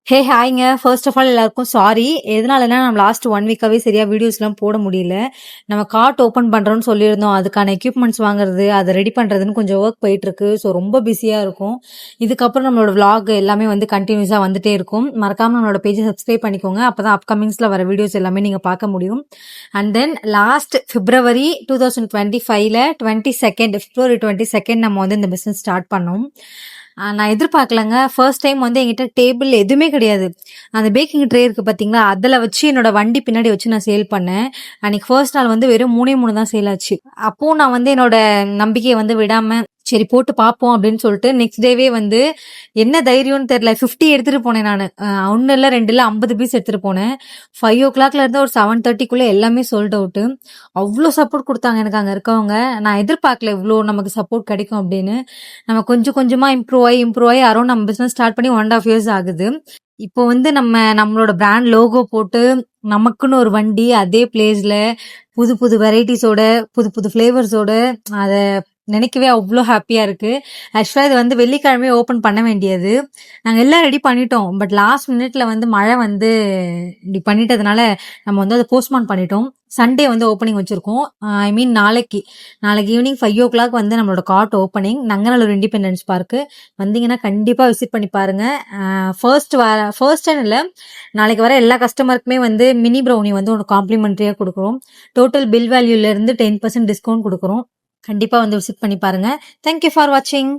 Hey ஹாய்ங்க. First of all எல்லாருக்கும் sorry. எதனாலன்னா நம்ம லாஸ்ட் 1 வீக்காவே சரியா வீடியோஸ்லாம் போட முடியல. நம்ம கார்ட் ஓப்பன் பண்றோம்னு சொல்லியிருந்தோம். அதுக்கான எக்யூப்மெண்ட்ஸ் வாங்குறது, அத ரெடி பண்றதுன்னு கொஞ்சம் ஒர்க் போயிட்டு இருக்கு. ஸோ ரொம்ப பிஸியா இருக்கும். இதுக்கப்புறம் நம்மளோட vlog எல்லாமே வந்து கண்டினியூஸா வந்துட்டே இருக்கும். மறக்காம நம்மளோட பேஜை சப்ஸ்கிரைப் பண்ணிக்கோங்க. அப்பதான் அப்கமிங்ஸ்ல வர வீடியோஸ் எல்லாமே நீங்க பார்க்க முடியும். And then last February 2025ல 22nd February 22nd நம்ம வந்து இந்த பிசினஸ் ஸ்டார்ட் பண்ணோம். நான் எதிர்பார்க்கலங்க. ஃபர்ஸ்ட் டைம் வந்து என்கிட்ட டேபிள் எதுவுமே கிடையாது. அந்த பேக்கிங் ட்ரே இருக்கு பார்த்தீங்களா, அதில வச்சு என்னோட வண்டி பின்னாடி வச்சு நான் சேல் பண்ணேன். அன்னைக்கு ஃபர்ஸ்ட் நாள் வந்து வெறும் 3 தான் சேல் ஆச்சு. அப்பவும் நான் வந்து என்னோட நம்பிக்கைய வந்து விடாம, சரி போட்டு பார்ப்போம் அப்படின்னு சொல்லிட்டு நெக்ஸ்ட் டேவே வந்து என்ன தைரியம்னு தெரியல 50 எடுத்துட்டு போனேன் நானு. 1 இல்ல 2 இல்ல 50 பீஸ் எடுத்துட்டு போனேன். 5 ஓ கிளாக்ல இருந்து ஒரு 7:30க்குள்ள எல்லாமே சோல்ட் அவுட். அவ்ளோ சப்போர்ட் குடுத்தாங்க எனக்கு அங்க இருக்கவங்க. நான் எதிர்பார்க்கல இவ்ளோ நமக்கு சப்போர்ட் கிடைக்கும் அப்படின்னு. நம்ம கொஞ்சம் கொஞ்சமா இம்ப்ரூவ் ஆயி அரௌண்ட் நம்ம பிசினஸ் ஸ்டார்ட் பண்ணி 1.5 இயர்ஸ் ஆகுது. இப்போ வந்து நம்மளோட பிராண்ட் லோகோ போட்டு நமக்குன்னு ஒரு வண்டி அதே பிளேஸ்ல புது புது வெரைட்டிஸோட புது புது ஃபிளேவர்ஸோட அத நினைக்கவே அவ்வளோ ஹாப்பியா இருக்கு. ஆக்சுவலா இது வந்து வெள்ளிக்கிழமையே ஓபன் பண்ண வேண்டியது. நாங்க எல்லாம் ரெடி பண்ணிட்டோம். பட் லாஸ்ட் மினிட்ல வந்து மழை வந்து இப்படி பண்ணிட்டதுனால நம்ம வந்து அதை போஸ்ட்மான் பண்ணிட்டோம். சண்டே வந்து ஓப்பனிங் வச்சிருக்கோம். ஐ மீன் நாளைக்கு ஈவினிங் 5 ஓ கிளாக் வந்து நம்மளோட card opening Nanganallur independence park. வந்தீங்கன்னா கண்டிப்பா விசிட் பண்ணி பாருங்க. ஃபர்ஸ்ட் இல்ல, நாளைக்கு வர எல்லா கஸ்டமருக்குமே வந்து மினி ப்ரௌனி வந்து ஒன்று காம்ப்ளிமெண்ட்ரியா கொடுக்குறோம். டோட்டல் பில் வேல்யூல இருந்து 10% டிஸ்கவுண்ட் கொடுக்குறோம். கண்டிப்பா வந்து விசிட் பண்ணி பாருங்க. தேங்க்யூ ஃபார் வாட்சிங்.